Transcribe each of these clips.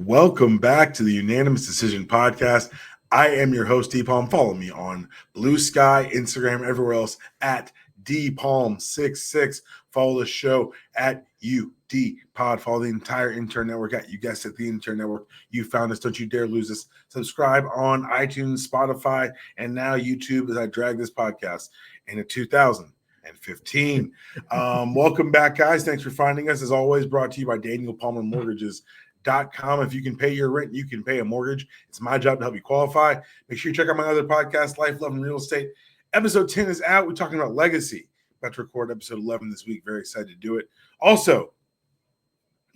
Welcome back to the Unanimous Decision Podcast. I am your host, DPalm. Follow me on Blue Sky, Instagram, everywhere else at DPalm66. Follow the show at UDPod. Follow the entire Intern Network at, you guessed it, the Intern Network. You found us. Don't you dare lose us. Subscribe on iTunes, Spotify, and now YouTube as I drag this podcast into 2015. Welcome back, guys. Thanks for finding us. As always, brought to you by Daniel Palmer Mortgages.com. If you can pay your rent, you can pay a mortgage. It's my job to help you qualify. Make sure you check out my other podcast, Life, Love, and Real Estate. Episode 10 is out. We're talking about legacy. About to record episode 11 this week. Very excited to do it. Also,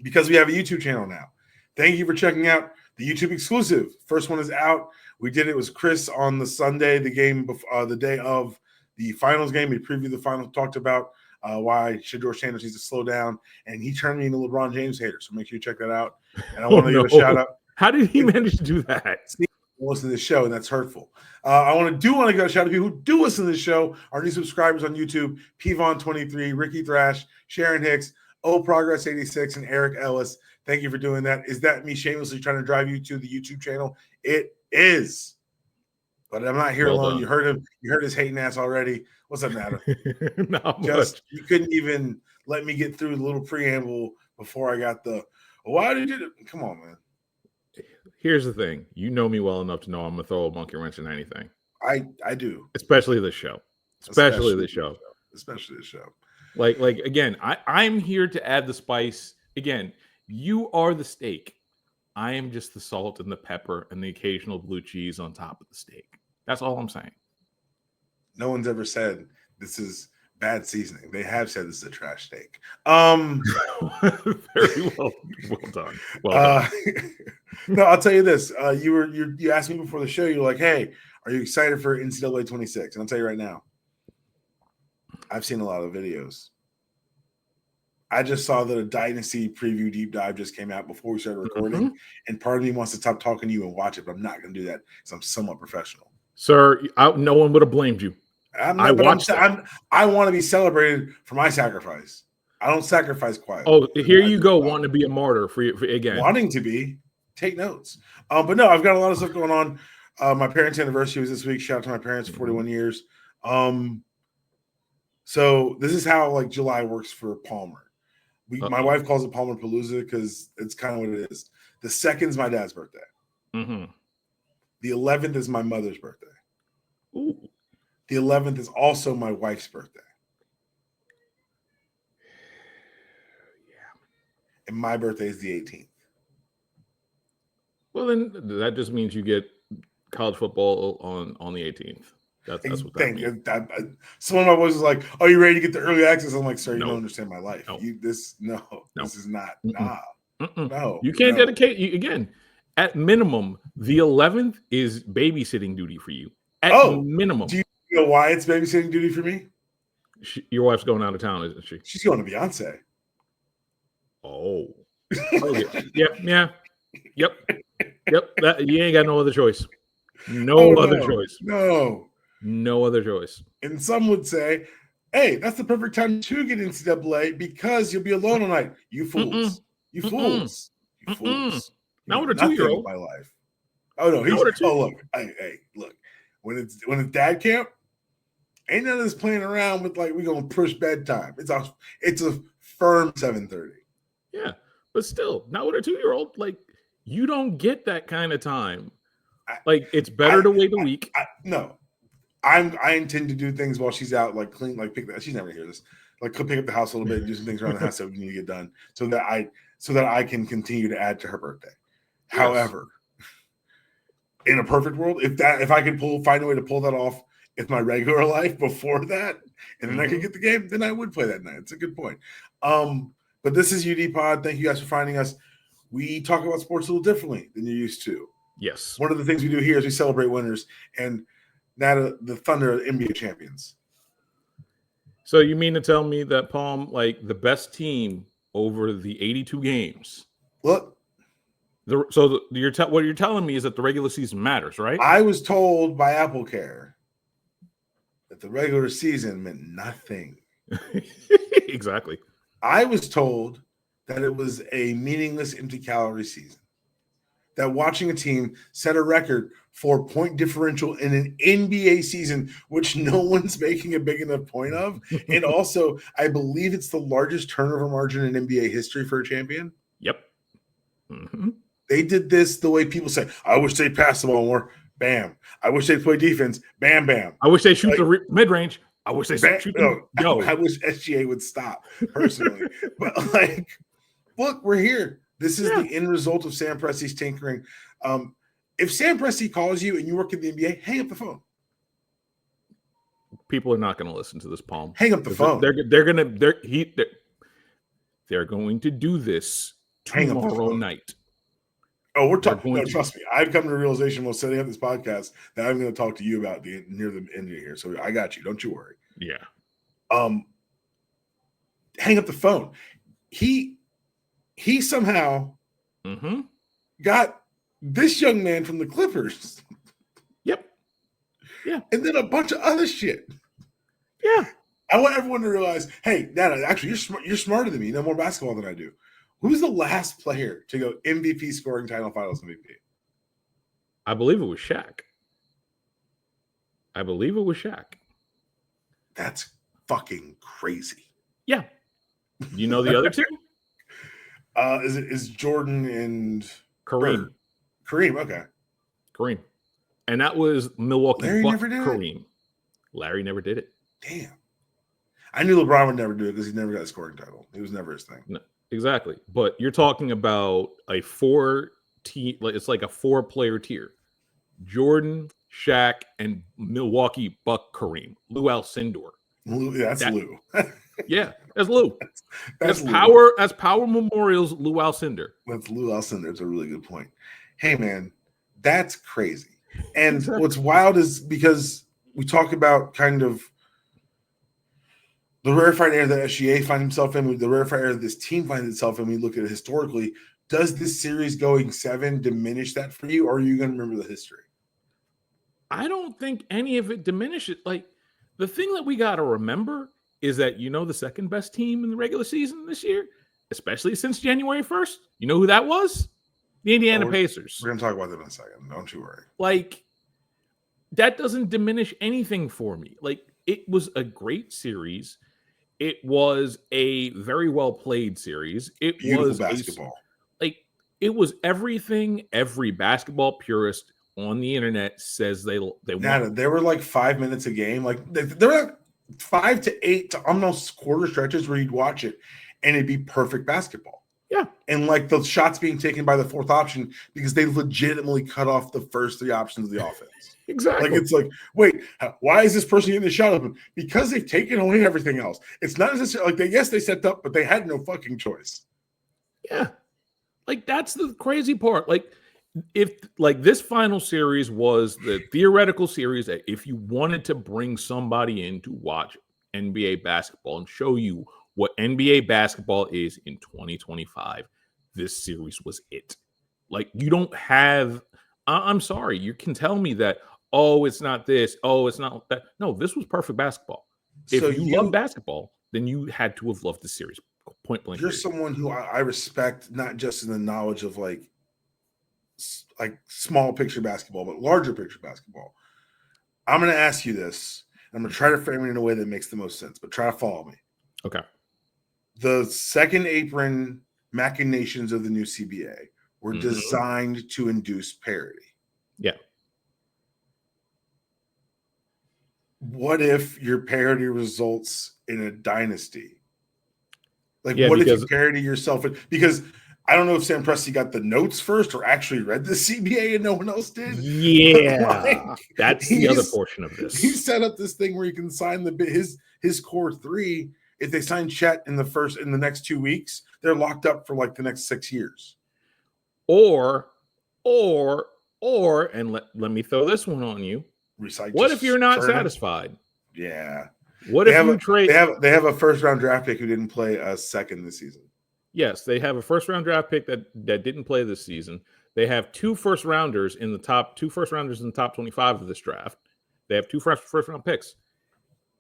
because we have a YouTube channel now, thank you for checking out the YouTube exclusive. First one is out. We did it. It was Chris on the Sunday, the game, the day of the finals game. We previewed the finals, talked about why Shedeur Sanders needs to slow down, and he turned me into LeBron James hater. So make sure you check that out. And I want to give a shout out. How did he manage to do that? Listen to this show, and that's hurtful. I want to give a shout out to people who do listen to this show. Our new subscribers on YouTube: Pvon23, Ricky Thrash, Sharon Hicks, Progress86, and Eric Ellis. Thank you for doing that. Is that me shamelessly trying to drive you to the YouTube channel? It is. But I'm not here alone. You heard him. You heard his hating ass already. What's up, Nata? You couldn't even let me get through the little preamble before I got the. Why did you? Come on, man. Here's the thing. You know me well enough to know I'm gonna throw a monkey wrench in anything. I do. Especially this show. Especially this show. Like again, I'm here to add the spice. Again, you are the steak. I am just the salt and the pepper and the occasional blue cheese on top of the steak. That's all I'm saying. No one's ever said this is bad seasoning. They have said this is a trash steak. Very well done. Well done. No, I'll tell you this. You asked me before the show. You're like, "Hey, are you excited for NCAA 26?" And I'll tell you right now, I've seen a lot of videos. I just saw that a Dynasty preview deep dive just came out before we started recording, and part of me wants to stop talking to you and watch it, but I'm not going to do that because I'm somewhat professional. Sir, no one would have blamed you. I want to be celebrated for my sacrifice. I don't sacrifice quietly. Oh, here you go, wanting to be a martyr for again. Wanting to be. Take notes. But no, I've got a lot of stuff going on. My parents' anniversary was this week. Shout out to my parents, 41 years. So this is how like July works for Palmer. My wife calls it Palmer Palooza because it's kind of what it is. The 2nd is my dad's birthday. Mm-hmm. The 11th is my mother's birthday. Ooh. The 11th is also my wife's birthday. Yeah. And my birthday is the 18th. Well, then that just means you get college football on the 18th. That's what that means. Some of my boys was like, "Are you ready to get the early access?" I'm like, "Sir, you don't understand my life. No. This is not. Nah. No. You can't dedicate again. At minimum, the 11th is babysitting duty for you. At minimum. Do you know why it's babysitting duty for me? Your wife's going out of town, isn't she? She's going to Beyonce. Oh. Okay. Yep. You ain't got no other choice. No other choice. No other choice. And some would say, "Hey, that's the perfect time to get NCAA because you'll be alone all night." You fools. You fools. You fools. Now with a 2-year-old. My life. Oh no, look. Hey, look. When it's dad camp, ain't none of this playing around with like we're gonna push bedtime. It's a firm 7:30. Yeah, but still, not with a 2-year-old. Like you don't get that kind of time. Like it's better to wait a week. No. I intend to do things while she's out, like clean, like pick that. She's never hear this. Like pick up the house a little bit, do some things around the house that we need to get done, so that I can continue to add to her birthday. Yes. However, in a perfect world, if I could find a way to pull that off in my regular life before that, and then I could get the game, then I would play that night. It's a good point. But this is UDPod. Thank you guys for finding us. We talk about sports a little differently than you're used to. Yes. One of the things we do here is we celebrate winners, and Nata, the Thunder are NBA champions. So you mean to tell me that Palm, like the best team over the 82 games? Look. What you're telling me is that the regular season matters, right? I was told by AppleCare that the regular season meant nothing. Exactly. I was told that it was a meaningless, empty calorie season. that watching a team set a record for point differential in an NBA season, which no one's making a big enough point of. And also, I believe it's the largest turnover margin in NBA history for a champion. Yep. Mm-hmm. They did this the way people say, I wish they'd pass the ball more. Bam. I wish they'd play defense. Bam, bam. I wish they shoot the mid-range. I wish they shoot no. I wish SGA would stop, personally. But, like, look, we're here. This is the end result of Sam Presti's tinkering. If Sam Presti calls you and you work in the NBA, hang up the phone. People are not going to listen to this, Palm. Hang up the phone. They're going to do this tomorrow night. Oh, we're talking. No, trust me. I've come to the realization while setting up this podcast that I'm going to talk to you about near the end of here. So I got you. Don't you worry. Yeah. Hang up the phone. He somehow got this young man from the Clippers. Yep. Yeah. And then a bunch of other shit. Yeah. I want everyone to realize, hey, Nata, actually, you're smarter than me. You know more basketball than I do. Who's the last player to go MVP scoring title finals MVP? I believe it was Shaq. That's fucking crazy. Yeah. You know the other two? Is Jordan and Kareem? Kareem, okay. Kareem. And that was Milwaukee Larry Buck never did Kareem. it? Larry never did it. Damn. I knew LeBron would never do it because he never got a scoring title. It was never his thing. No, exactly. But you're talking about a 4-team, it's like a 4-player tier. Jordan, Shaq, and Milwaukee Buck Kareem. Lou Alcindor. That's Lou. Yeah, that's Lou. That's Power. As Power Memorials, Lou Alcindor. That's Lou Alcindor. It's a really good point. Hey, man, that's crazy. And what's wild is because we talk about kind of the rarefied air that SGA finds himself in, the rarefied air that this team finds itself in. We look at it historically. Does this series going 7 diminish that for you, or are you going to remember the history? I don't think any of it diminishes. Like, the thing that we got to remember is that, the second best team in the regular season this year, especially since January 1st, you know who that was? The Indiana Pacers. We're going to talk about them in a second. Don't you worry. Like, that doesn't diminish anything for me. Like, it was a great series. It was a very well played series. It Beautiful was basketball. It was everything every basketball purist on the internet says they want. There were like 5 minutes a game. Like there were 5 to 8 to almost quarter stretches where you'd watch it and it'd be perfect basketball. Yeah. And like the shots being taken by the fourth option because they legitimately cut off the first 3 options of the offense. Exactly. Like, it's like, wait, why is this person getting the shot open? Because they've taken away everything else. It's not necessarily like they set up, but they had no fucking choice. Yeah. Like, that's the crazy part. Like, if like this final series was the theoretical series that if you wanted to bring somebody in to watch NBA basketball and show you what NBA basketball is in 2025, this series was it. Like, you don't have, I'm sorry, you can tell me that, oh, it's not this, oh, it's not that. No, this was perfect basketball. If you love basketball, then you had to have loved the series. Point blank. You're someone who I respect, not just in the knowledge of like small picture basketball, but larger picture basketball. I'm going to ask you this. I'm going to try to frame it in a way that makes the most sense, but try to follow me. Okay. The second apron machinations of the new CBA were designed to induce parity. Yeah. What if your parity results in a dynasty? Like, what if you parody yourself? Because I don't know if Sam Presti got the notes first or actually read the CBA and no one else did. Yeah, that's the other portion of this. He set up this thing where you can sign his core 3. If they sign Chet in the next 2 weeks, they're locked up for like the next 6 years. Or, and let me throw this one on you. What if you're not satisfied? Yeah. What if you trade? They have a first round draft pick who didn't play a second this season. Yes, they have a first round draft pick that didn't play this season. They have 2 first rounders in the top 25 of this draft. They have 2 first round picks.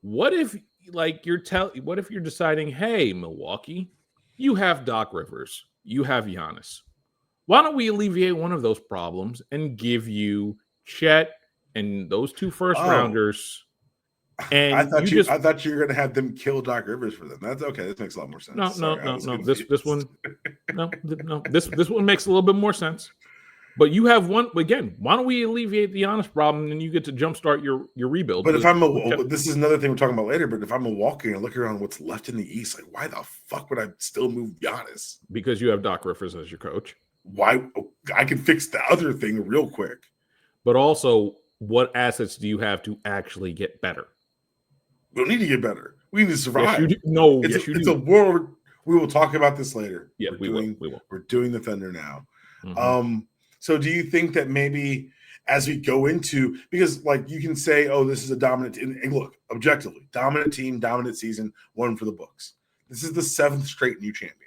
What if what if you're deciding, hey, Milwaukee, you have Doc Rivers, you have Giannis. Why don't we alleviate one of those problems and give you Chet and those 2 first rounders? And I thought you were going to have them kill Doc Rivers for them. That's okay. This makes a lot more sense. No. This one, no. This one makes a little bit more sense. But you have one again. Why don't we alleviate the Giannis problem and you get to jumpstart your rebuild? But if this is another thing we're talking about later. But if I'm Milwaukee and look around what's left in the East, like why the fuck would I still move Giannis? Because you have Doc Rivers as your coach. Why? I can fix the other thing real quick. But also, what assets do you have to actually get better? We don't need to get better. We need to survive. Yes, you do. No, it's a world. We will talk about this later. Yeah, we will. We're doing the Thunder now. Mm-hmm. So do you think that maybe as we go into, because like you can say, oh, this is a dominant team. And look, objectively, dominant team, dominant season, one for the books. This is the 7th straight new champion.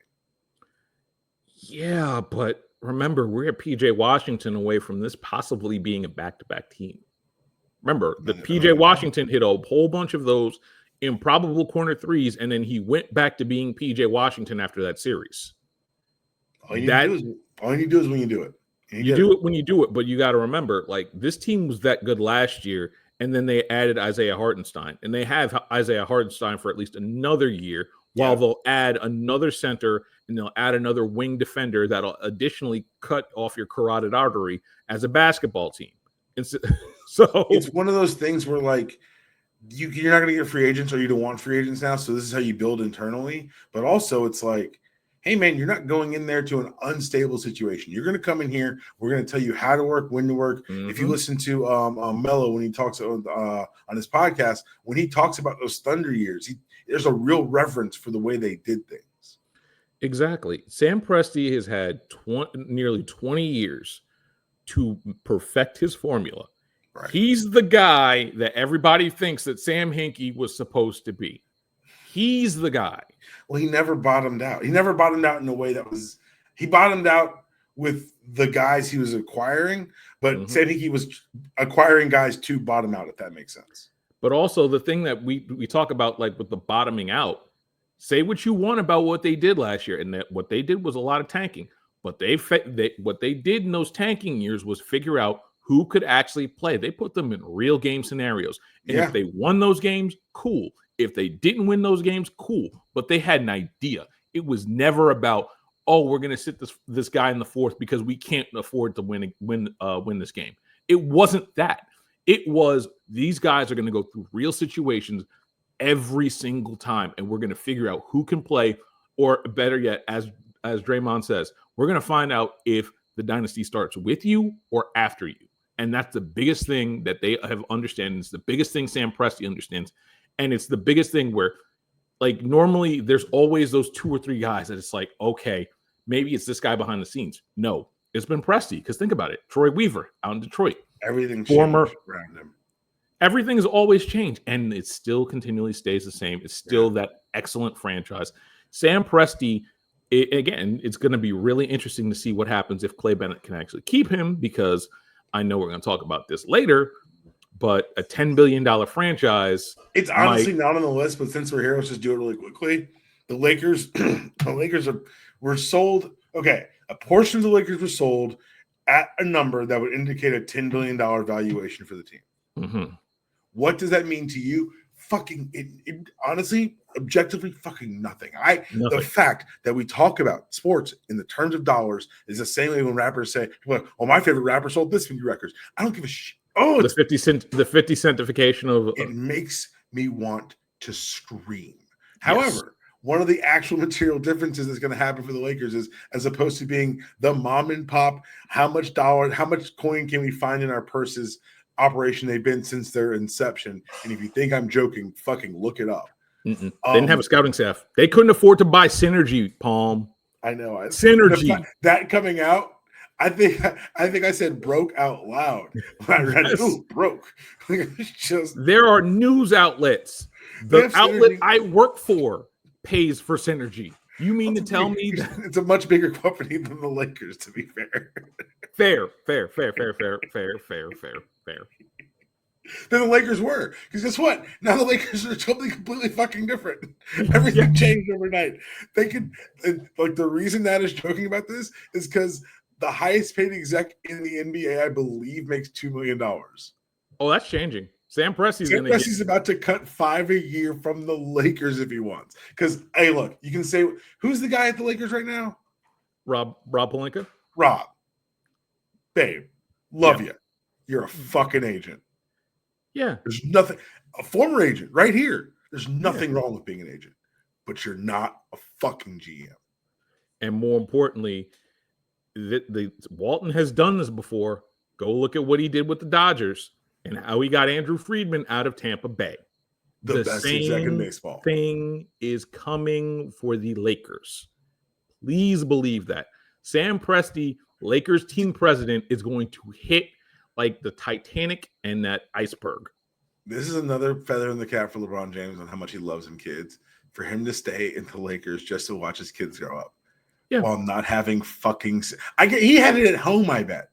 Yeah, but remember, we're at PJ Washington away from this possibly being a back-to-back team. Remember, PJ Washington hit a whole bunch of those improbable corner threes, and then he went back to being PJ Washington after that series. All you need to do is when you do it. You do it when you do it, but you got to remember, like, this team was that good last year, and then they added Isaiah Hartenstein, and they have Isaiah Hartenstein for at least another year, while they'll add another center and they'll add another wing defender that'll additionally cut off your carotid artery as a basketball team. So it's one of those things where, like, you're not going to get free agents, or you don't want free agents now, so this is how you build internally. But also, it's like, hey, man, you're not going in there to an unstable situation. You're going to come in here. We're going to tell you how to work, when to work. Mm-hmm. If you listen to Mello when he talks on his podcast, when he talks about those Thunder years, there's a real reverence for the way they did things. Exactly. Sam Presti has had nearly 20 years to perfect his formula. Right. He's the guy that everybody thinks that Sam Hinkie was supposed to be. He's the guy. Well, he never bottomed out. He never bottomed out in a way that was – he bottomed out with the guys he was acquiring, but Sam Hinkie was acquiring guys to bottom out, if that makes sense. But also the thing that we talk about, like with the bottoming out, say what you want about what they did last year, and that what they did was a lot of tanking. But what they did in those tanking years was figure out who could actually play. They put them in real game scenarios. And if they won those games, cool. If they didn't win those games, cool. But they had an idea. It was never about, oh, we're going to sit this guy in the fourth because we can't afford to win this game. It wasn't that. It was, these guys are going to go through real situations every single time, and we're going to figure out who can play, or better yet, as Draymond says, we're going to find out if the dynasty starts with you or after you. And that's the biggest thing that they have understand. It's the biggest thing Sam Presti understands. And it's the biggest thing where, like, normally there's always those 2 or 3 guys that it's like, okay, maybe it's this guy behind the scenes. No, it's been Presti. Because think about it. Troy Weaver out in Detroit. Everything changed around him. Everything has always changed. And it still continually stays the same. It's still that excellent franchise. Sam Presti, again, it's going to be really interesting to see what happens if Clay Bennett can actually keep him, because I know we're going to talk about this later, but a $10 billion franchise. It's honestly not on the list, but since we're here, let's just do it really quickly. The Lakers, were sold. Okay, a portion of the Lakers were sold at a number that would indicate a $10 billion valuation for the team. Mm-hmm. What does that mean to you? Fucking, it honestly, objectively, fucking nothing. The fact that we talk about sports in the terms of dollars is the same way when rappers say, "Well, my favorite rapper sold this many records." I don't give a shit. Oh, the 50 centification of it makes me want to scream. However, one of the actual material differences that's going to happen for the Lakers is, as opposed to being the mom and pop, how much coin can we find in our purses operation they've been since their inception. And if you think I'm joking, fucking look it up. They didn't have a scouting staff. They couldn't afford to buy Synergy, Palm. I know. Synergy. That coming out, I think I said broke out loud when I read it. Ooh, broke. There are news outlets. The outlet Synergy I work for pays for Synergy. You mean to tell me that it's a much bigger company than the Lakers, to be fair. Fair. Than the Lakers were. Because guess what? Now the Lakers are something completely fucking different. Everything changed overnight. They could, like, the reason that is joking about this is because The highest paid exec in the NBA, I believe, makes $2 million. Oh, that's changing. Sam Presti's about to cut $5 a year from the Lakers if he wants. Because, hey, look, you can say, who's the guy at the Lakers right now? Rob Pelinka? Rob. Babe, love you. You're a fucking agent. Yeah. There's nothing, a former agent right here. There's nothing wrong with being an agent, but you're not a fucking GM. And more importantly, the Walton has done this before. Go look at what he did with the Dodgers and how he got Andrew Friedman out of Tampa Bay. The best exec in baseball. Thing is coming for the Lakers. Please believe that. Sam Presti, Lakers team president, is going to hit like the Titanic and that iceberg. This is another feather in the cap for LeBron James on how much he loves him kids. For him to stay in the Lakers just to watch his kids grow up. Yeah. While not having fucking... he had it at home, I bet.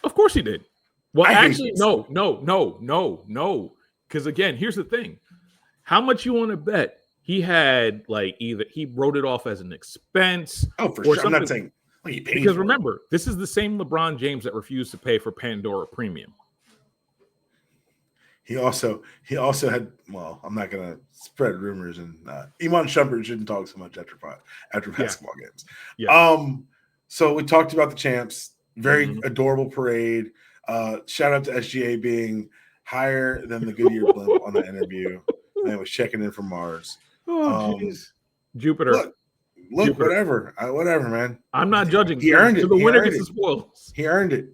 Of course he did. Well, actually, no. Because again, here's the thing. How much you want to bet he had, like, either he wrote it off as an expense. Oh, for sure. I'm not saying he paid. Because remember, this is the same LeBron James that refused to pay for Pandora Premium. He also had, well, I'm not going to spread rumors, and Iman Shumpert shouldn't talk so much after basketball games. Yeah. So we talked about the champs. Very adorable parade. Shout out to SGA being higher than the Goodyear blimp on that interview. Man was checking in from Mars. Oh, jeez. Jupiter. Look, Jupiter. Whatever, man. I'm not judging. He earned it. So the winner gets the spoils. He earned it.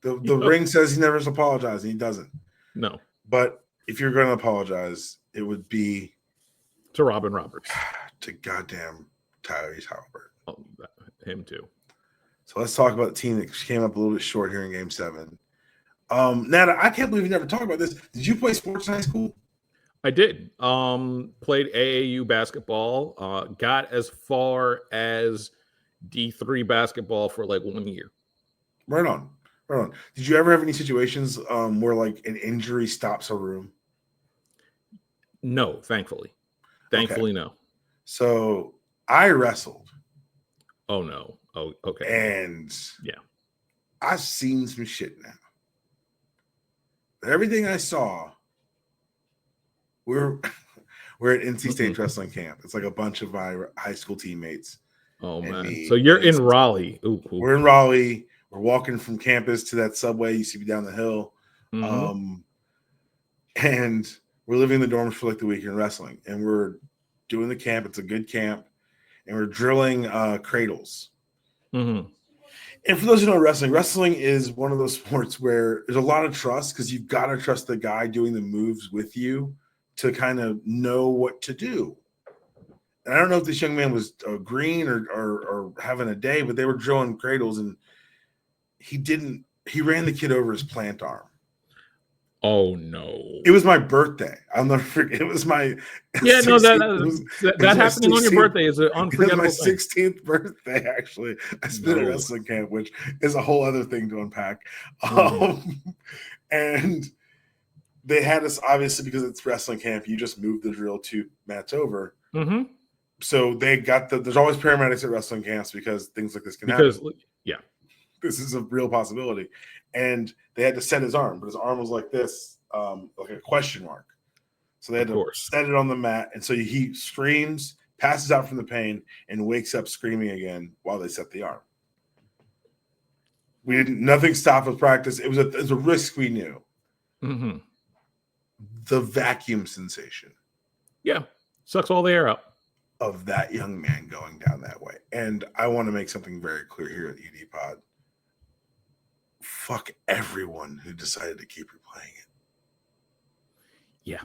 The ring says he never apologized, and he doesn't. No. But if you're going to apologize, it would be to Robin Roberts, to goddamn Tyrese Haliburton. Oh, him too. So let's talk about the team that came up a little bit short here in Game 7. Nata, I can't believe you never talked about this. Did you play sports in high school? I did. Played AAU basketball. Got as far as D3 basketball for like 1 year. Right on. Did you ever have any situations where like an injury stops a room? No, thankfully. Thankfully, no. So I wrestled. Oh, no. Oh, okay. And yeah, I've seen some shit now. But everything I saw, we're at NC State wrestling camp. It's like a bunch of my high school teammates. Oh, man. So you're in Raleigh. Ooh. We're in Raleigh. We're walking from campus to that subway. You see me down the hill. And we're living in the dorms for like the weekend wrestling. And we're doing the camp. It's a good camp. And we're drilling cradles. And for those who know wrestling is one of those sports where there's a lot of trust because you've got to trust the guy doing the moves with you to kind of know what to do. And I don't know if this young man was green or having a day, but they were drilling cradles and he ran the kid over his plant arm. Oh no! It was my birthday. I'll never forget. It was my that happening on your birthday is an unforgettable. It was my 16th birthday. Actually, I spent at wrestling camp, which is a whole other thing to unpack. And they had us obviously because it's wrestling camp. You just move the drill 2 mats over. So they got there's always paramedics at wrestling camps because things like this can happen. Yeah. This is a real possibility. And they had to set his arm, but his arm was like this, like a question mark. So they had to set it on the mat. And so he screams, passes out from the pain, and wakes up screaming again while they set the arm. Nothing stopped with practice. It was a risk we knew. The vacuum sensation. Yeah. Sucks all the air out. Of that young man going down that way. And I want to make something very clear here at UDPod. Fuck everyone who decided to keep replaying it. Yeah.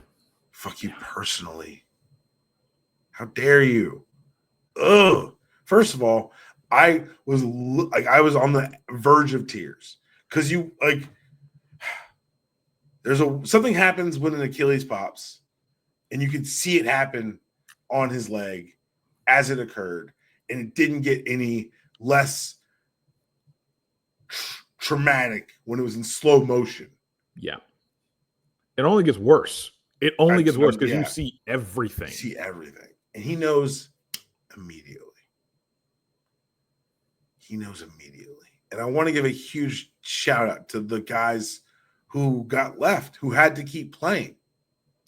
Fuck you personally. How dare you? Ugh. First of all, I was on the verge of tears because something happens when an Achilles pops, and you could see it happen on his leg as it occurred, and it didn't get any less traumatic when it was in slow motion. Yeah. It only gets worse. It only gets worse because you see everything. You see everything. And he knows immediately. he knows immediately. And I want to give a huge shout out to the guys who got left, who had to keep playing.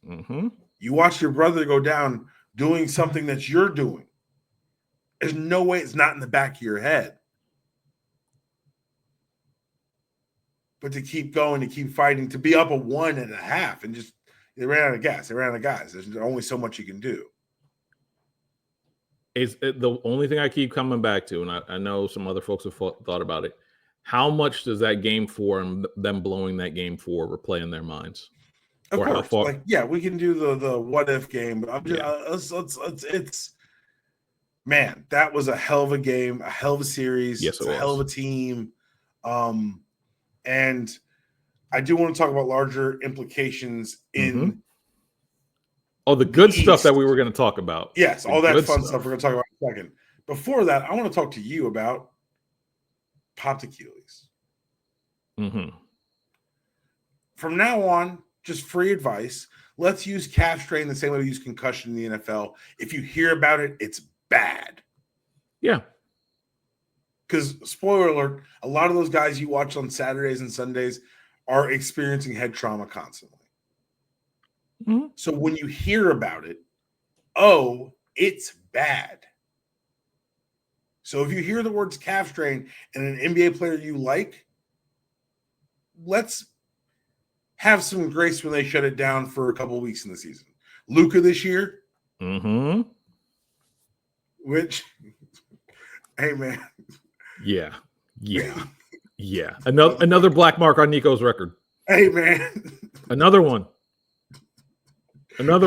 Mm-hmm. You watch your brother go down doing something that you're doing. There's no way it's not in the back of your head. But to keep going, to keep fighting, to be up a 1.5 and just they ran out of gas. They ran out of guys. There's only so much you can do. The only thing I keep coming back to, and I know some other folks have thought about it. How much does that game 4 and them blowing that game 4 replay in their minds? Of course, how far? We can do the what if game, but I'm just it's man, that was a hell of a game, a hell of a series. Yes, it's a hell of a team. And I do want to talk about larger implications in the good stuff that we were going to talk about. Yes, all that fun stuff we're going to talk about in a second. Before that, I want to talk to you about popped Achilles. From now on, just free advice. Let's use calf strain the same way we use concussion in the NFL. If you hear about it, it's bad. Yeah. Because, spoiler alert, a lot of those guys you watch on Saturdays and Sundays are experiencing head trauma constantly. So when you hear about it, it's bad. So if you hear the words calf strain and an NBA player you like, let's have some grace when they shut it down for a couple of weeks in the season. Luka this year, which, hey man, yeah. Another black mark on Nico's record. Hey man, another one. And I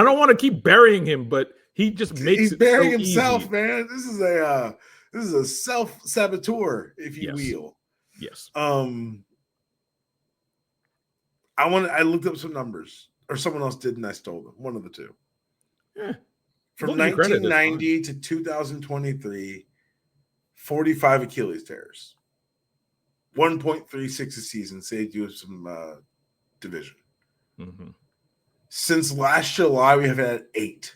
don't want to keep burying him, but he just makes it burying himself, easy. Man. This is a self-saboteur, if you will. Yes. I looked up some numbers, or someone else did, and I stole them. One of the two. Yeah. From 1990 to 2023, 45 Achilles tears. 1.36 a season, saved you some division. Since last July, we have had 8.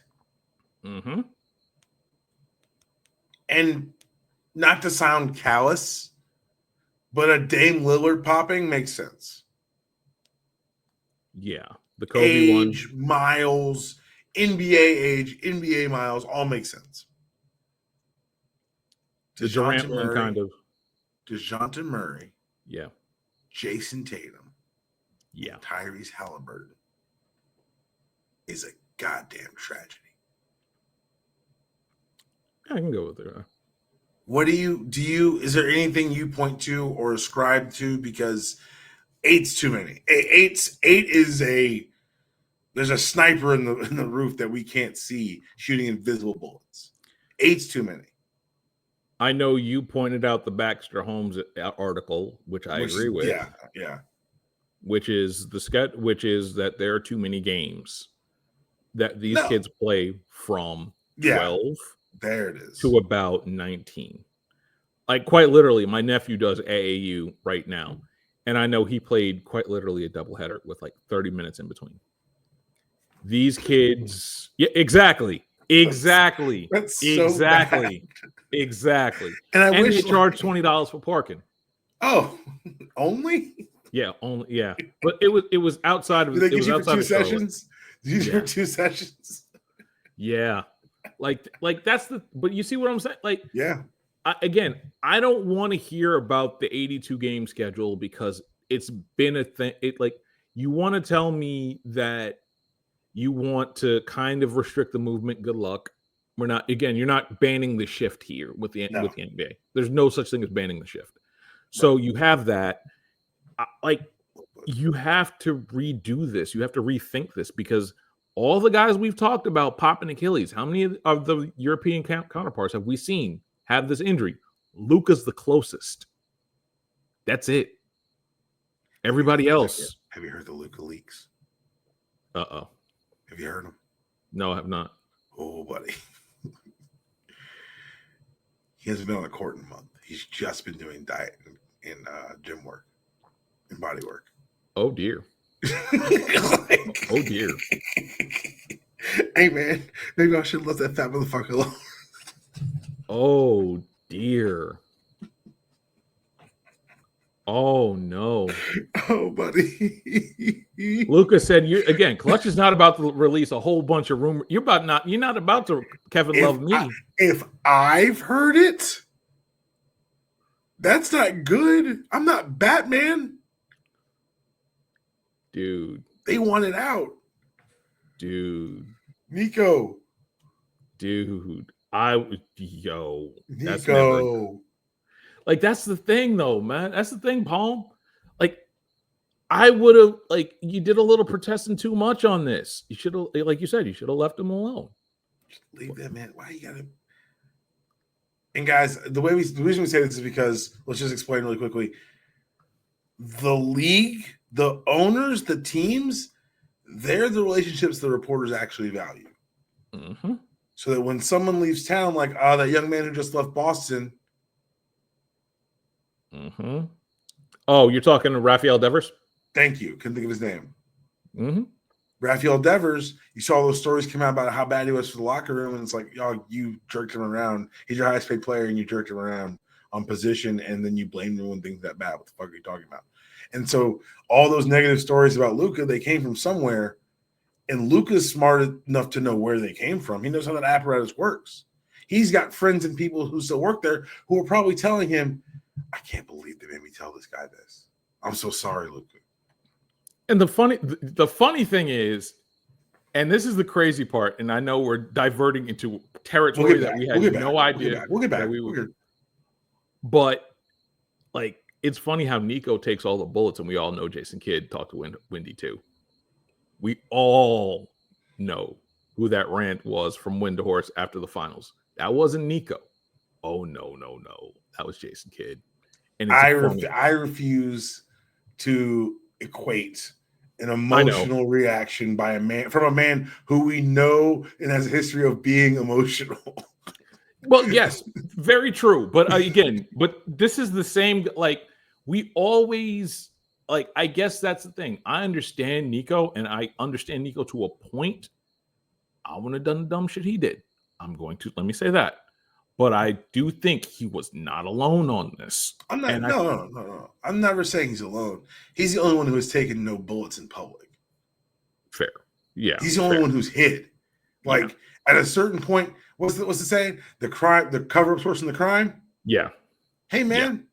And not to sound callous, but a Dame Lillard popping makes sense. Yeah. The Kobe age, miles, NBA age, NBA miles, all make sense. The Durant one kind of. DeJounte Murray. Yeah. Jason Tatum. Yeah. Tyrese Haliburton is a goddamn tragedy. I can go with it. What do you is there anything you point to or ascribe to? Because 8's too many. 8 is there's a sniper in the roof that we can't see shooting invisible bullets. 8's too many. I know you pointed out the Baxter Holmes article, which I agree with. Yeah. Which is that there are too many games that these kids play from 12 there it is to about 19. Like quite literally, my nephew does AAU right now, and I know he played quite literally a doubleheader with like 30 minutes in between. These kids, exactly. That's so bad. Exactly. And they charge $20 for parking. Oh, only? Yeah, only. Yeah, but it was outside of. Did they get you for 2 sessions? Did you for 2 sessions? Yeah, like that's the. But you see what I'm saying? Like, yeah. I don't want to hear about the 82 game schedule because it's been a thing. You want to tell me that you want to kind of restrict the movement. Good luck. We're not. Again, you're not banning the shift here with the NBA. There's no such thing as banning the shift. So you have that. You have to redo this. You have to rethink this because all the guys we've talked about popping Achilles, how many of the European counterparts have we seen have this injury? Luka's the closest. That's it. Everybody else. Have you heard the Luka leaks? Uh-oh. Have you heard them? No, I have not. Oh, buddy. He hasn't been on the court in a month. He's just been doing diet and gym work and body work. Oh, dear. Oh, dear. Hey, man. Maybe I should let that fat motherfucker alone. Oh, dear. Oh no. Oh, buddy. Lucas said, "You again. Clutch is not about to release a whole bunch of rumors. You're not about to Kevin Love me. If I've heard it, that's not good. I'm not Batman, dude. They want it out, dude. Nico, dude. Nico. That's never like. That's the thing, though, man. That's the thing, Palm. Like, I would have you did a little protesting too much on this. You should have, like you said, you should have left him alone. Leave that man. Why you gotta? And guys, the reason we say this is because let's just explain really quickly. The league, the owners, the teams, they're the relationships the reporters actually value. Mm-hmm. So that when someone leaves town, like that young man who just left Boston. Mm-hmm. Oh, you're talking to Rafael Devers? Thank you. Couldn't think of his name. Mm-hmm. Rafael Devers, you saw those stories come out about how bad he was for the locker room, and it's like, y'all, you jerked him around. He's your highest paid player, and you jerked him around on position, and then you blamed him when things that bad. What the fuck are you talking about? And so all those negative stories about Luka, they came from somewhere, and Luka's smart enough to know where they came from. He knows how that apparatus works. He's got friends and people who still work there who are probably telling him, I can't believe they made me tell this guy this. I'm so sorry, Luka. And the funny thing is, and this is the crazy part, and I know we're diverting into territory that we had no idea. We'll get back. But like, it's funny how Nico takes all the bullets, and we all know Jason Kidd talked to Wendy too. We all know who that rant was from Windhorse after the finals. That wasn't Nico. Oh no, that was Jason Kidd. And I refuse to equate an emotional reaction by from a man who we know and has a history of being emotional. Well, yes, very true. But again, this is the same. Like, we always I guess that's the thing. I understand Nico, and I understand Nico to a point. I wouldn't have done the dumb shit he did. Let me say that. But I do think he was not alone on this. I'm not. No. I'm never saying he's alone. He's the only one who has taken no bullets in public. Fair. Yeah. He's the only one who's hid. Like, at a certain point, what's the saying? The cover-up source in the crime? Yeah. Hey, man,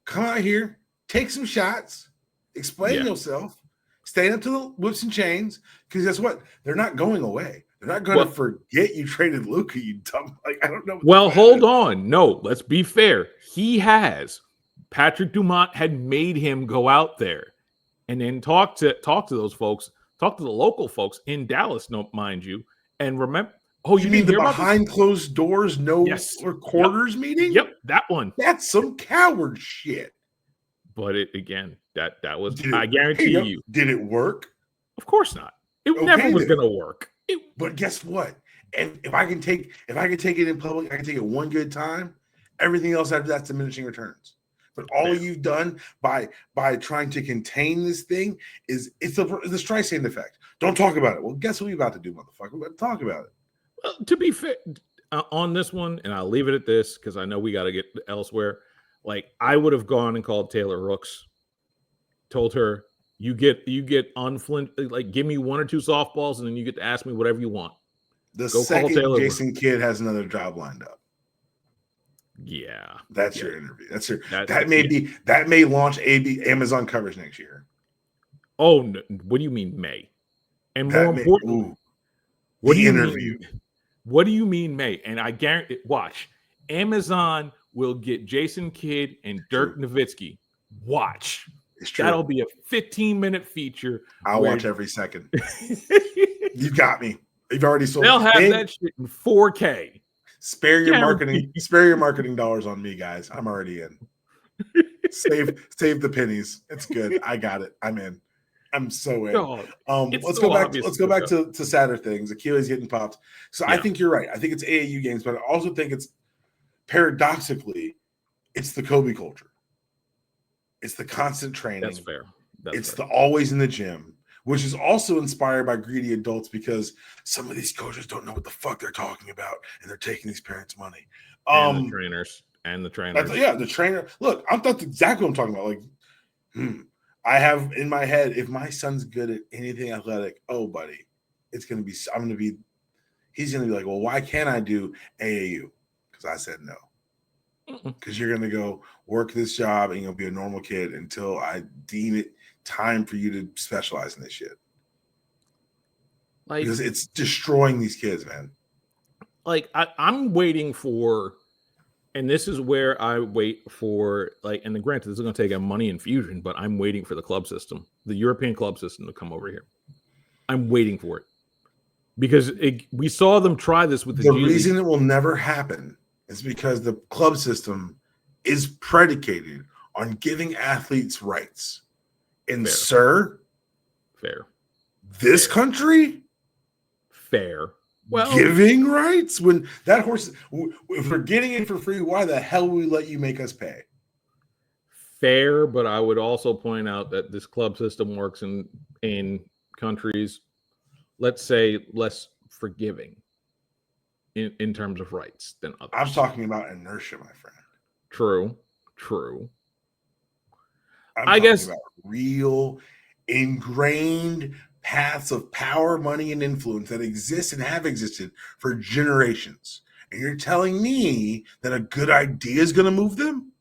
come out here, take some shots, explain yourself, stand up to the whips and chains, because guess what? They're not going away. They're not going to forget you traded Luka, you dumb. I don't know. Well, hold on. No, let's be fair. He has. Patrick Dumont had made him go out there and then talk to those folks, talk to the local folks in Dallas, mind you. And remember, you mean the behind closed doors, quarters meeting? Yep, that one. That's some coward shit. But that was, I guarantee you. Did it work? Of course not. It never was going to work. But guess what? And if I can take it in public, I can take it one good time. Everything else after that's diminishing returns. But all you've done by trying to contain this thing is it's the Streisand effect. Don't talk about it. Well, guess what we're about to do, motherfucker? We're about to talk about it. Well, to be fair, on this one, and I'll leave it at this because I know we got to get elsewhere. Like, I would have gone and called Taylor Rooks, told her, you get unflinch, like, give me one or two softballs, and then you get to ask me whatever you want. The second Jason Kidd has another job lined up. Yeah, that's your interview. That may launch Amazon coverage next year. Oh, no. What do you mean May? And more importantly, what do you mean May? And I guarantee, watch, Amazon will get Jason Kidd and Dirk Nowitzki. Watch. It's true. That'll be a 15-minute feator. I'll watch every second. You got me. You've already sold. They'll have that shit in 4K. Spare your marketing dollars on me, guys. I'm already in. Save the pennies. It's good. I got it. I'm in. I'm so in. Let's go back to sadder things. Achilles getting popped. So I think you're right. I think it's AAU games, but I also think it's paradoxically, it's the Kobe culture. It's the constant training. That's fair. It's the always in the gym, which is also inspired by greedy adults because some of these coaches don't know what the fuck they're talking about, and they're taking these parents' money. And the trainers. and the trainers. The trainer. Look, that's exactly what I'm talking about. Like, I have in my head, if my son's good at anything athletic, oh, buddy, he's going to be like, well, why can't I do AAU? Because I said no. Because you're going to go work this job and you'll be a normal kid until I deem it time for you to specialize in this shit. Like, because it's destroying these kids, man. Like, I'm waiting for, and this is where I wait for, like, and granted, this is going to take a money infusion, but I'm waiting for the club system, the European club system, to come over here. I'm waiting for it. Because we saw them try this with the G reason League. It will never happen is because the club system is predicated on giving athletes rights. And Fair. This country? Fair. Well, giving rights? When that horse, if we're getting it for free, why the hell would we let you make us pay? Fair, but I would also point out that this club system works in countries, let's say, less forgiving in terms of rights than others. I'm talking about inertia, my friend. True. I guess about real ingrained paths of power, money, and influence that exist and have existed for generations. And you're telling me that a good idea is going to move them?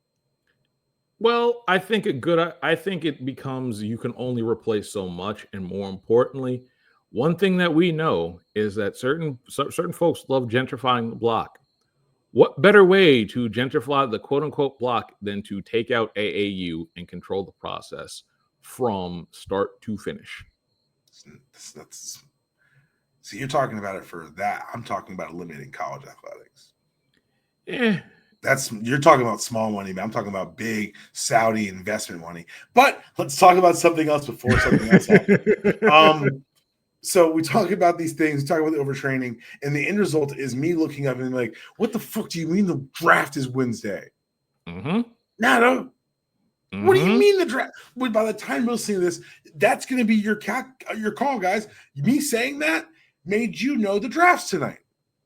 Well, I think it becomes, you can only replace so much, and more importantly, one thing that we know is that certain folks love gentrifying the block. What better way to gentrify the quote-unquote block than to take out AAU and control the process from start to finish? See, you're talking about it for that. I'm talking about eliminating college athletics. Yeah. You're talking about small money, but I'm talking about big Saudi investment money. But let's talk about something else before something else happens. So we talk about these things, we talk about the overtraining, and the end result is me looking up and like, what the fuck do you mean the draft is Wednesday? Mm-hmm. Nata, what do you mean the draft? Well, by the time we'll see this, that's going to be your call, guys. Me saying that made you know the draft's tonight.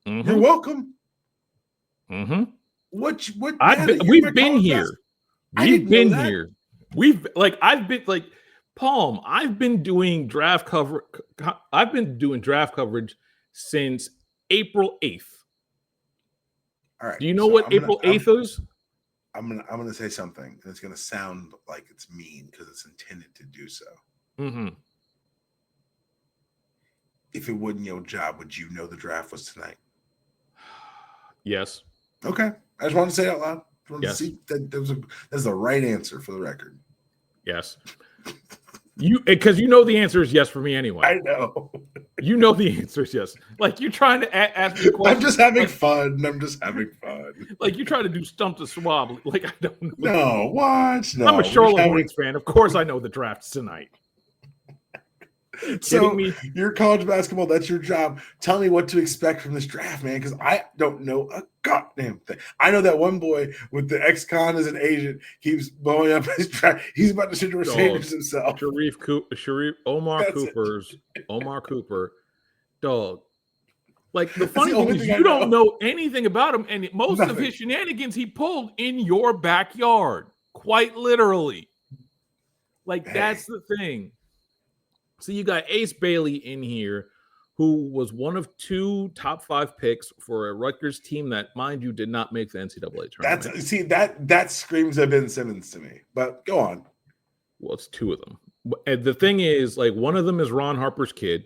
Mm-hmm. You're welcome. Mm-hmm. We've been here. We've been here. I've been like, Palm, I've been doing draft coverage. I've been doing draft coverage since April 8th. All right. Do you know what April 8th is? I'm gonna say something, and it's gonna sound like it's mean because it's intended to do so. Mm-hmm. If it wasn't your job, would you know the draft was tonight? Yes. Okay. I just wanted to say it out loud. Yes. To see that that's the right answer for the record. Yes. Because you know the answer is yes for me anyway. I know. You know the answer is yes. Like, you're trying to ask me a question. I'm just having fun. Like, you're trying to do stump to swab. Like, I don't know. No, what? No. I'm a Charlotte Hornets fan. Of course I know the draft's tonight. So you're college basketball, that's your job. Tell me what to expect from this draft, man, because I don't know a goddamn thing. I know that one boy with the ex-con as an agent keeps blowing up his draft. He's about to sit to Sanders himself. Omar Cooper, dog. Like, the funny thing is you don't know anything about him, and most of his shenanigans he pulled in your backyard, quite literally. Like, that's the thing. So you got Ace Bailey in here, who was one of 2 top 5 picks for a Rutgers team that, mind you, did not make the NCAA tournament. That screams of Ben Simmons to me. But go on. Well, it's 2 of them. And the thing is, like, one of them is Ron Harper's kid,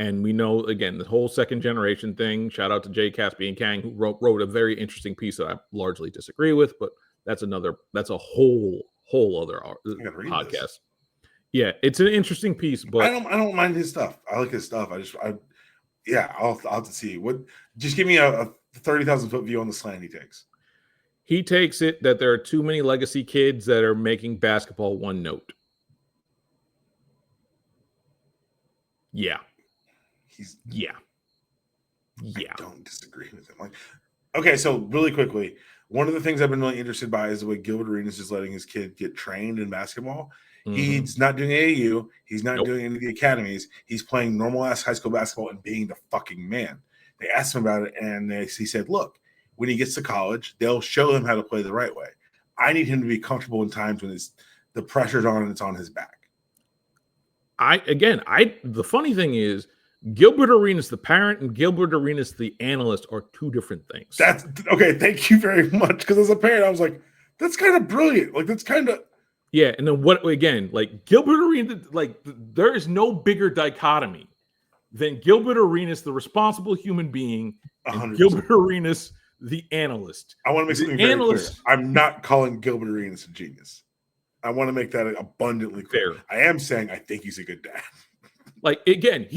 and we know, again, the whole second generation thing. Shout out to Jay Caspian Kang, who wrote a very interesting piece that I largely disagree with, but that's a whole other podcast. This. Yeah, it's an interesting piece, but I don't mind his stuff. I like his stuff. I'll have to see what. Just give me a 30,000 foot view on the slant he takes. He takes it that there are too many legacy kids that are making basketball one note. Yeah. I don't disagree with him. Like, okay, so really quickly, one of the things I've been really interested by is the way Gilbert Arenas is letting his kid get trained in basketball. He's not doing AAU. He's not doing any of the academies. He's playing normal ass high school basketball and being the fucking man. They asked him about it, and he said, "Look, when he gets to college, they'll show him how to play the right way. I need him to be comfortable in times when the pressure's on and it's on his back. The funny thing is, Gilbert Arenas, the parent, and Gilbert Arenas, the analyst, are two different things. That's okay. Thank you very much. Because as a parent, I was like, that's kind of brilliant. Like, that's kind of. Yeah. And then like Gilbert Arenas, like there is no bigger dichotomy than Gilbert Arenas, the responsible human being, and 100%. Gilbert Arenas, the analyst. I want to make something very clear. I'm not calling Gilbert Arenas a genius. I want to make that abundantly clear. Fair. I am saying I think he's a good dad. Like, again,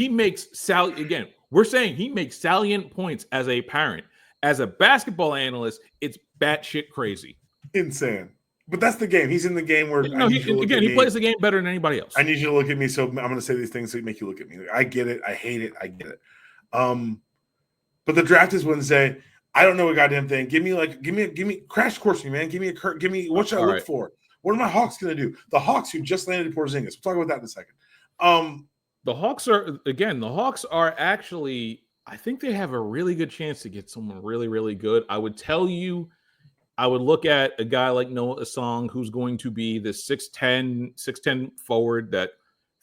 we're saying he makes salient points as a parent. As a basketball analyst, it's batshit crazy. Insane. But that's the game. He's in the game where he plays the game better than anybody else. I need you to look at me, so I'm going to say these things to make you look at me. I get it. I hate it. I get it. But the draft is Wednesday. I don't know a goddamn thing. Give me crash course me, man. Give me what should I look for? What are my Hawks going to do? The Hawks who just landed Porzingis. We'll talk about that in a second. The Hawks are actually, I think they have a really good chance to get someone really, really good. I would look at a guy like Noah Asong, who's going to be the 6'10 forward that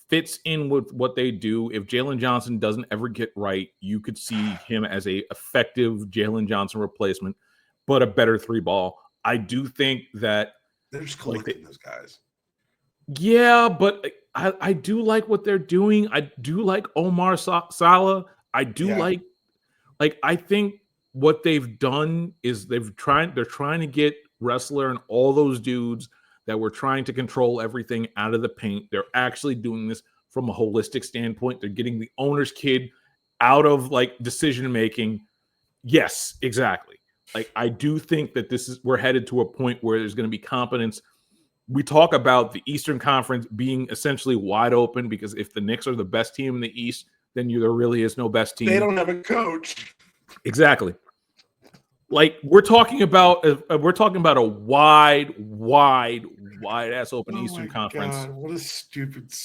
fits in with what they do. If Jalen Johnson doesn't ever get right, you could see him as a effective Jalen Johnson replacement, but a better three ball. I do think that they're just collecting those guys. Yeah, but I do like what they're doing. I do like Omar Salah. I do like I think what they've done is they're trying to get Wrestler and all those dudes that were trying to control everything out of the paint. They're actually doing this from a holistic standpoint. They're getting the owner's kid out of decision making. Yes, exactly. I do think that we're headed to a point where there's going to be competence. We talk about the Eastern Conference being essentially wide open because if the Knicks are the best team in the East, then there really is no best team. They don't have a coach. Exactly. We're talking about a wide ass open Eastern Conference. God, what a stupid team.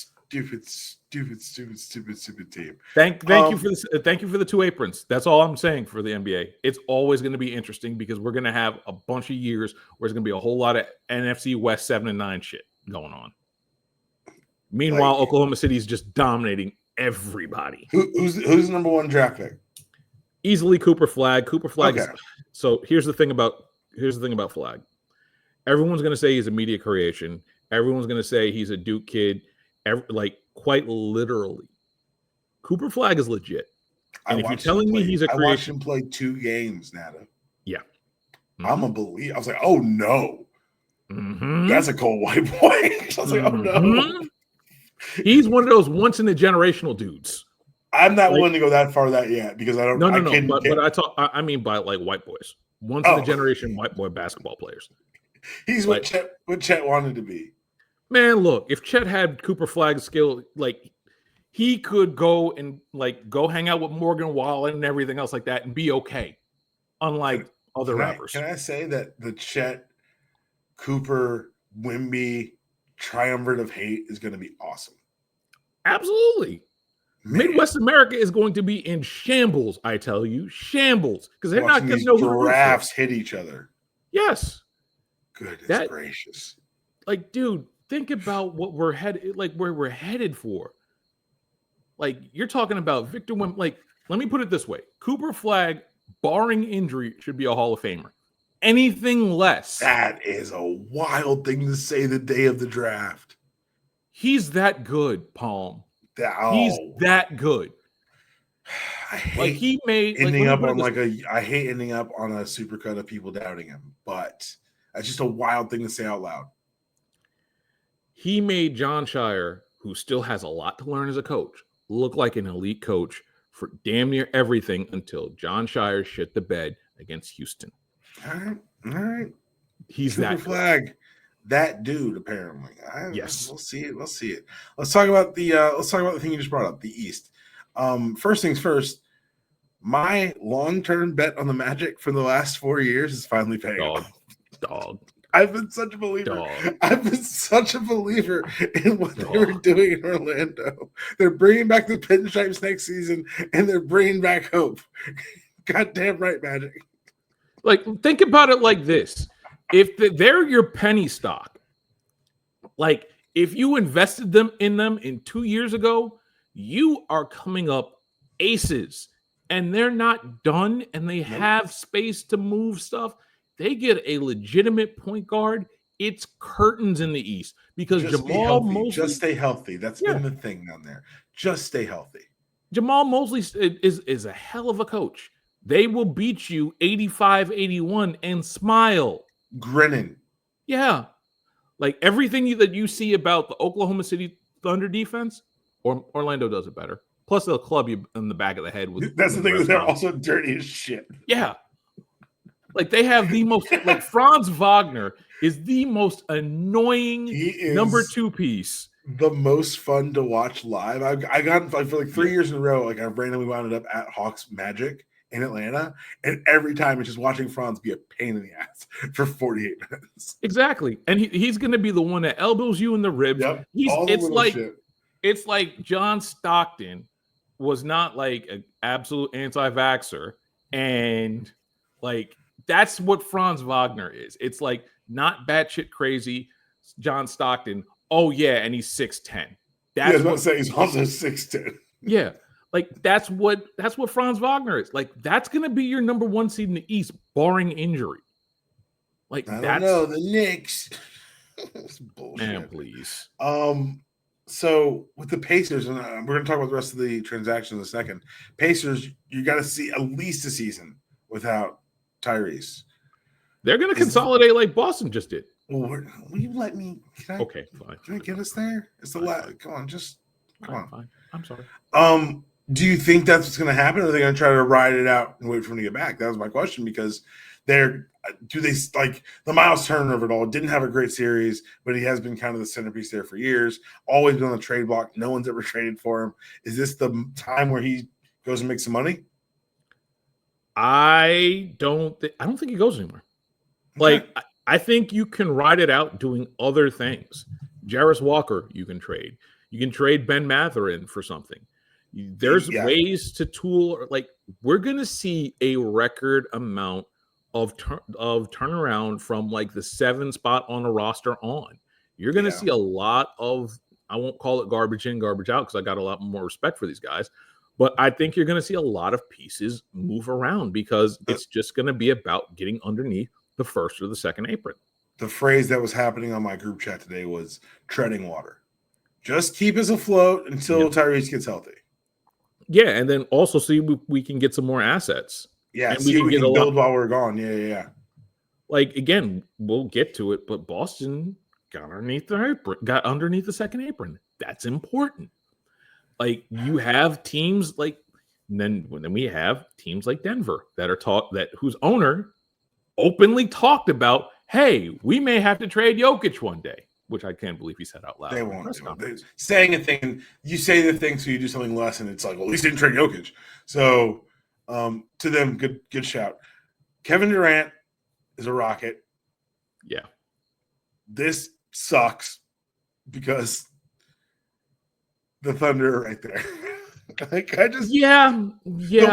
Thank you for this. Thank you for the 2 aprons. That's all I'm saying for the NBA. It's always going to be interesting because we're going to have a bunch of years where there's going to be a whole lot of NFC West 7 and 9 shit going on. Meanwhile, Oklahoma City is just dominating everybody. Who's the number 1 draft pick? Easily Cooper Flag. Cooper Flag. Okay. So here's the thing about Flag. Everyone's going to say he's a media creation. Everyone's going to say he's a Duke kid. Quite literally, Cooper Flag is legit. And if you're telling me he's a creation, I watched him play 2 games, Nata. Yeah, I'm a believer. I was like, oh no, that's a cold white boy. I was like, oh no, he's one of those once in a generational dudes. I'm not willing to go that far yet because I don't. No. But I mean by white boys, once in a generation white boy basketball players. He's what Chet wanted to be. Man, look, if Chet had Cooper Flag's skill, he could go and go hang out with Morgan Wallen and everything else like that and be okay. Unlike other rappers. Can I say that the Chet, Cooper, Wemby triumvirate of hate is going to be awesome? Absolutely. Man. Midwest America is going to be in shambles, I tell you. Shambles. Because they're not going to know who giraffes hit each other. Yes. Goodness gracious. Dude, think about what we're headed, where we're headed for. You're talking about Victor Wem. Let me put it this way: Cooper Flag, barring injury, should be a Hall of Famer. Anything less, that is a wild thing to say the day of the draft. He's that good, Palm. He's that good. I hate he made ending up on I hate ending up on a supercut of people doubting him, but that's just a wild thing to say out loud. He made John Shire, who still has a lot to learn as a coach, look like an elite coach for damn near everything until John Shire shit the bed against Houston. All right. He's Cooper that Flag, that dude. Apparently, yes. We'll see it. Let's talk about the thing you just brought up, the East. First things first. My long-term bet on the Magic for the last 4 years is finally paying off. Dog. I've been such a believer. I've been such a believer in what they were doing in Orlando. They're bringing back the pinstripes next season, and they're bringing back hope. Goddamn right, Magic. Like, think about it like this. If they're your penny stock, like if you invested them in 2 years ago, you are coming up aces, and they're not done, and they have space to move stuff. They get a legitimate point guard. It's curtains in the East because just Jamal Mosley, just stay healthy. That's been the thing down there. Just stay healthy. Jamal Mosley is a hell of a coach. They will beat you 85-81 and smile. Grinning. Yeah. Like everything that you see about the Oklahoma City Thunder defense, or Orlando does it better. Plus they'll club you in the back of the head. That's the thing. They're also dirty as shit. Yeah. Like they have the most, like Franz Wagner is the most annoying number 2 piece. The most fun to watch live. I got for like 3 years in a row. Like I randomly wound up at Hawks Magic in Atlanta, and every time it's just watching Franz be a pain in the ass for 48 minutes. Exactly, and he's going to be the one that elbows you in the ribs. Yep. It's like John Stockton was not like an absolute anti-vaxxer, and like that's what Franz Wagner is. It's like not batshit crazy John Stockton. Oh yeah, and he's 6'10". That's what I'm saying. He's also 6'10". Yeah, like that's what Franz Wagner is. Like that's gonna be your number 1 seed in the East, barring injury. Like I don't know the Knicks. It's bullshit. Man, please. So with the Pacers, and we're gonna talk about the rest of the transactions in a second. Pacers, you got to see at least a season without Tyrese. They're gonna consolidate like Boston just did. Will you let me? Okay, fine. Can I get us there? It's the last. Come on, come on. Fine. I'm sorry. Do you think that's what's going to happen? Or are they going to try to ride it out and wait for him to get back? That was my question, because do they like the Miles Turner of it all? Didn't have a great series, but he has been kind of the centerpiece there for years. Always been on the trade block. No one's ever traded for him. Is this the time where he goes and makes some money? I don't think he goes anywhere. Okay. Like I think you can ride it out doing other things. Jarris Walker, you can trade. You can trade Ben Mathurin for something. There's ways to tool. Like we're gonna see a record amount of turnaround from like the 7 spot on a roster on. You're gonna see a lot of, I won't call it garbage in, garbage out, because I got a lot more respect for these guys. But I think you're gonna see a lot of pieces move around because it's just gonna be about getting underneath the first or the second apron. The phrase that was happening on my group chat today was treading water. Just keep us afloat until Tyrese gets healthy. Yeah, and then also see we can get some more assets. Yeah, and we can build while we're gone. Yeah. Like again, we'll get to it, but Boston got underneath the second apron. That's important. Like you have teams like, then we have teams like Denver that are whose owner openly talked about, hey, we may have to trade Jokic one day, which I can't believe he said out loud. They won't do it. Saying a thing, you say the thing, so you do something less, and it's like, well, at least didn't trade Jokic. So to them, good shout. Kevin Durant is a Rocket. Yeah. This sucks because the Thunder are right there. The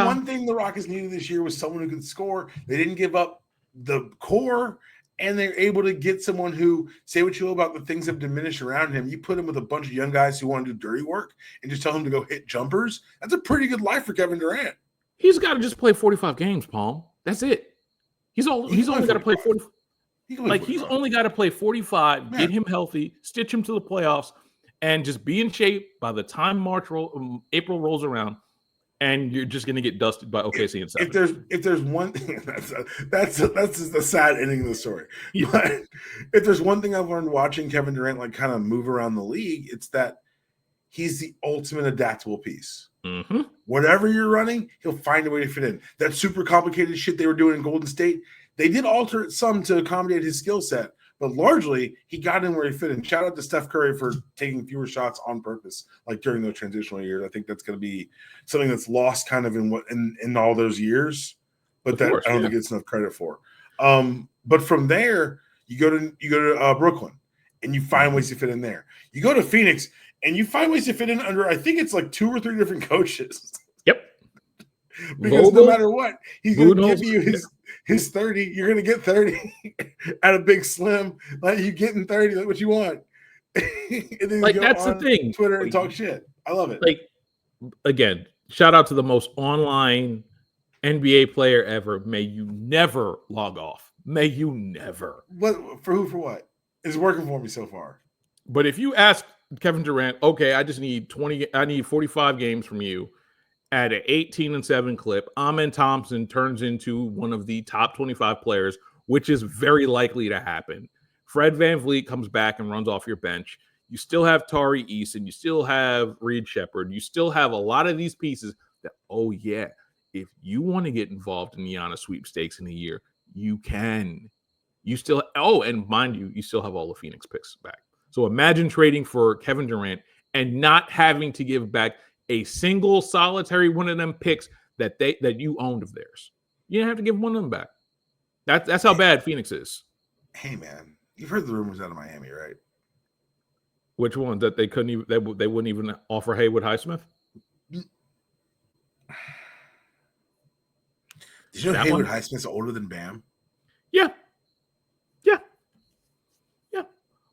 one thing the Rockets needed this year was someone who could score. They didn't give up the core, and they're able to get someone who, say what you will about the things that have diminished around him. You put him with a bunch of young guys who want to do dirty work and just tell him to go hit jumpers. That's a pretty good life for Kevin Durant. He's got to just play 45 games, Palm. That's it. He's only got to play 40. He's only got to play 45, get him healthy, stitch him to the playoffs, and just be in shape by the time April rolls around. And you're just going to get dusted by OKC and 7. If there's one thing, that's the sad ending of the story. Yeah. But if there's one thing I've learned watching Kevin Durant like kind of move around the league, it's that he's the ultimate adaptable piece. Mm-hmm. Whatever you're running, he'll find a way to fit in. That super complicated shit they were doing in Golden State, they did alter it some to accommodate his skill set, but largely he got in where he fit in. Shout out to Steph Curry for taking fewer shots on purpose, like during those transitional years. I think that's going to be something that's lost kind of in all those years, but I don't think it's enough credit for. But from there, you go to Brooklyn, and you find ways to fit in there. You go to Phoenix, and you find ways to fit in under, I think it's like 2 or 3 different coaches. Yep. Because no matter what, he's going to give you his 30. You're gonna get 30 at a Big Slim. Like you getting 30, like what you want. And then like go that's on the thing. Twitter and like, talk shit. I love it. Like again, shout out to the most online NBA player ever. May you never log off. May you never. What for? Who for what? It's working for me so far. But if you ask Kevin Durant, okay, I just need 20. I need 45 games from you at an 18-7 clip. Amen Thompson turns into one of the top 25 players, which is very likely to happen. Fred VanVleet comes back and runs off your bench. You still have Tyrese, and you still have Reed Shepherd. You still have a lot of these pieces that, oh, yeah, if you want to get involved in the Giannis sweepstakes in a year, you can. You still, and mind you, you still have all the Phoenix picks back. So imagine trading for Kevin Durant and not having to give back a single solitary one of them picks that you owned of theirs. You didn't have to give one of them back. That's how bad Phoenix is. Hey man, you've heard the rumors out of Miami, right? Which one? That they couldn't even they wouldn't even offer Haywood Highsmith? Did you know Haywood Highsmith's older than Bam? Yeah.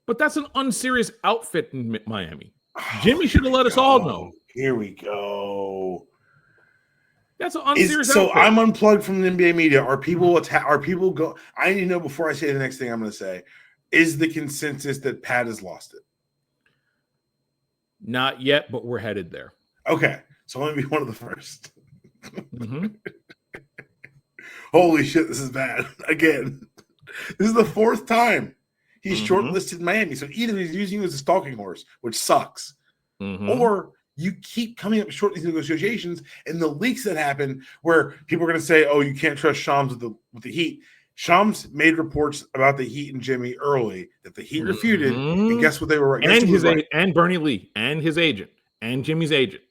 But that's an unserious outfit in Miami. Jimmy should have let us all know. Here we go. That's an unserious outfit. So I'm unplugged from the NBA media. Are people go? I need to know before I say the next thing I'm going to say. Is the consensus that Pat has lost it? Not yet, but we're headed there. Okay, so let me be one of the first. Mm-hmm. Holy shit, this is bad. Again, this is the fourth time he's shortlisted Miami. So either he's using you as a stalking horse, which sucks, or you keep coming up short these negotiations and the leaks that happen where people are going to say, oh, you can't trust Shams with the Heat. Shams made reports about the Heat and Jimmy early that the Heat refuted, and guess what they were right? And Bernie Lee and his agent and Jimmy's agent.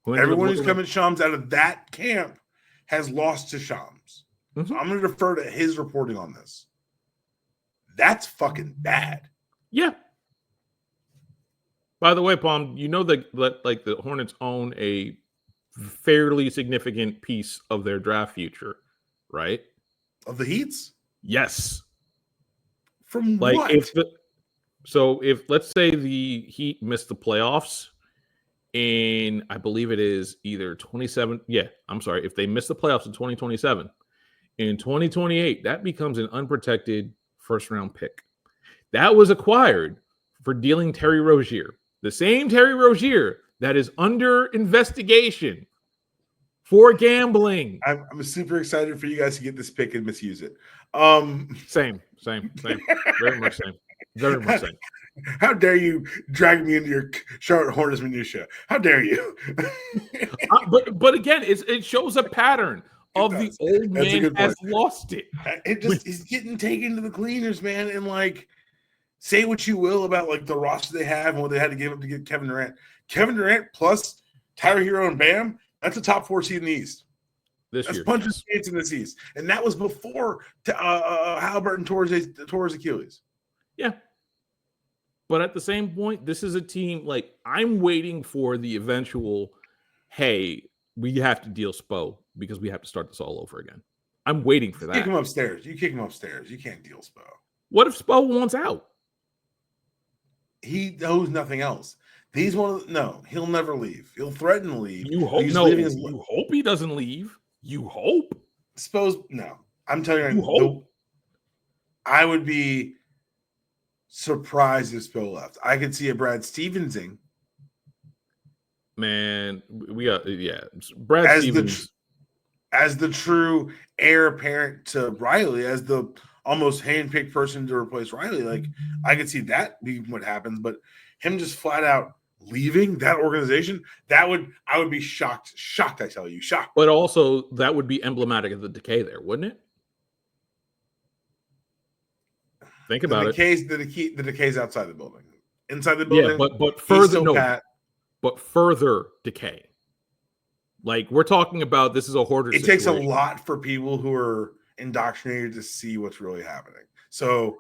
Everyone who's coming to Shams out of that camp has lost to Shams. So I'm going to defer to his reporting on this. That's fucking bad. Yeah. By the way, Palm, you know that like the Hornets own a fairly significant piece of their draft future, right? Of the Heats? Yes. From like what? If let's say the Heat miss the playoffs in, I believe it is either 27. Yeah, I'm sorry. If they miss the playoffs in 2027, in 2028, that becomes an unprotected first-round pick. That was acquired for dealing Terry Rozier. The same Terry Rozier that is under investigation for gambling. I'm super excited for you guys to get this pick and misuse it. Same. Very much same. Very much same. How dare you drag me into your Charlotte Hornets minutia? How dare you? But again, it shows a pattern of the old man has lost it. He's getting taken to the cleaners, man, and like say what you will about like the roster they have and what they had to give up to get Kevin Durant. Kevin Durant plus Tyler Hero and Bam, that's a top 4 seed in the East. That's punching skates in the East. And that was before Haliburton tore his Achilles. Yeah. But at the same point, this is a team, like, I'm waiting for the eventual, hey, we have to deal Spo because we have to start this all over again. I'm waiting for that. Kick him upstairs. You kick him upstairs. You can't deal Spo. What if Spo wants out? He knows nothing else. No, he'll never leave. He'll threaten to leave. You hope you hope he doesn't leave. You hope. No. I'm telling you, hope. I would be surprised if Spo left. I could see a Brad Stevensing. Man, Brad Stevens as the true heir apparent to Riley, as the almost handpicked person to replace Riley. Like I could see that being what happens, but him just flat out leaving that organization, I would be shocked. Shocked, I tell you, shocked. But also that would be emblematic of the decay there, wouldn't it? Think about it. The decay's outside the building. Inside the building, yeah, but further but further decay. Like we're talking about, this is a hoarder situation. Takes a lot for people who are indoctrinated to see what's really happening. So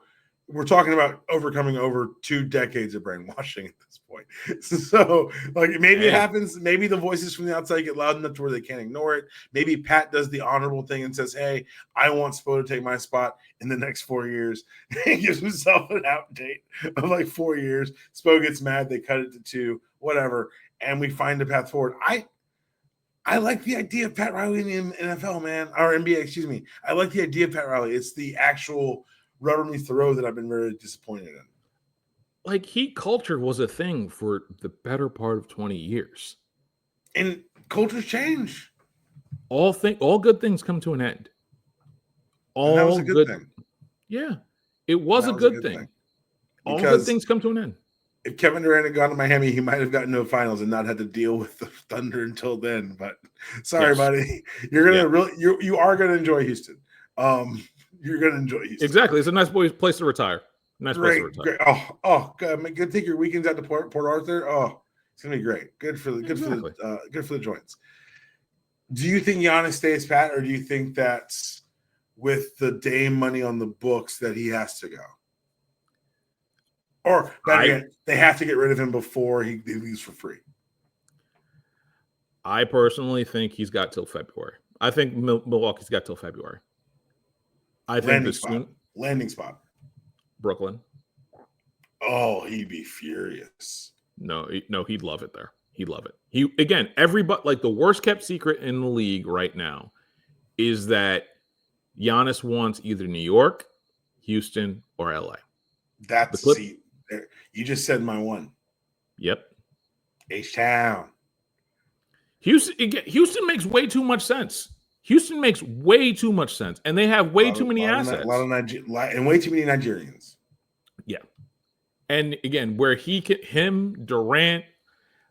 we're talking about overcoming over 2 decades of brainwashing at this point. So, like, maybe it happens. Maybe the voices from the outside get loud enough to where they can't ignore it. Maybe Pat does the honorable thing and says, hey, I want Spo to take my spot in the next 4 years. He gives himself an out date of like 4 years. Spo gets mad. They cut it to 2, whatever. And we find a path forward. I like the idea of Pat Riley in the NFL, man, or NBA, excuse me. I like the idea of Pat Riley. It's the actual rubber meets the road that I've been very disappointed in. Like, heat culture was a thing for the better part of 20 years. And cultures change. All good things come to an end. And that was a good thing. Yeah, it was a good thing. All good things come to an end. If Kevin Durant had gone to Miami, he might have gotten to the finals and not had to deal with the Thunder until then. But sorry, buddy, you're gonna you are gonna enjoy Houston. You're gonna enjoy Houston. Exactly, it's a nice place to retire. Great. Oh, good. Take your weekends out to Port Arthur. Oh, it's gonna be great. Good for the joints. Do you think Giannis stays pat, or do you think that's with the Dame money on the books that he has to go? Or they have to get rid of him before he leaves for free. I personally think he's got till February. I think Milwaukee's got till February. I think landing spot. Brooklyn. Oh, he'd be furious. No, he'd love it there. He'd love it. Everybody, like, the worst kept secret in the league right now is that Giannis wants either New York, Houston, or LA. That's the seat. You just said my one. Yep. H-Town. Houston makes way too much sense. And they have way too many assets. And way too many Nigerians. Yeah. And again, where him, Durant,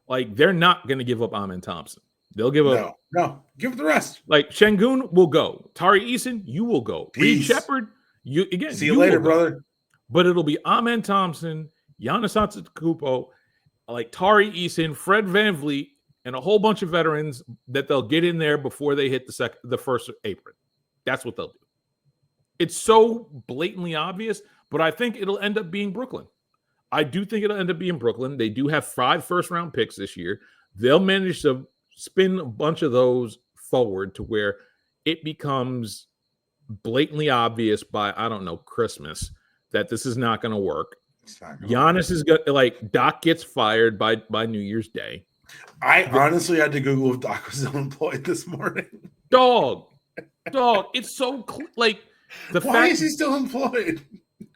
like, they're not going to give up Amen Thompson. They'll give up. No. Give it the rest. Like, Şengün will go. Tyrese, you will go. Reed Shepherd, see you later, brother. But it'll be Amen Thompson, Giannis Antetokounmpo, like Tyrese, Fred VanVleet, and a whole bunch of veterans that they'll get in there before they hit the first apron. That's what they'll do. It's so blatantly obvious, but I think it'll end up being Brooklyn. I do think it'll end up being Brooklyn. They do have 5 first-round picks this year. They'll manage to spin a bunch of those forward to where it becomes blatantly obvious by, I don't know, Christmas, that this is not going to work. Giannis is going to, like, Doc gets fired by New Year's Day. I honestly had to Google if Doc was still employed this morning. Dog. It's so like why is he still employed?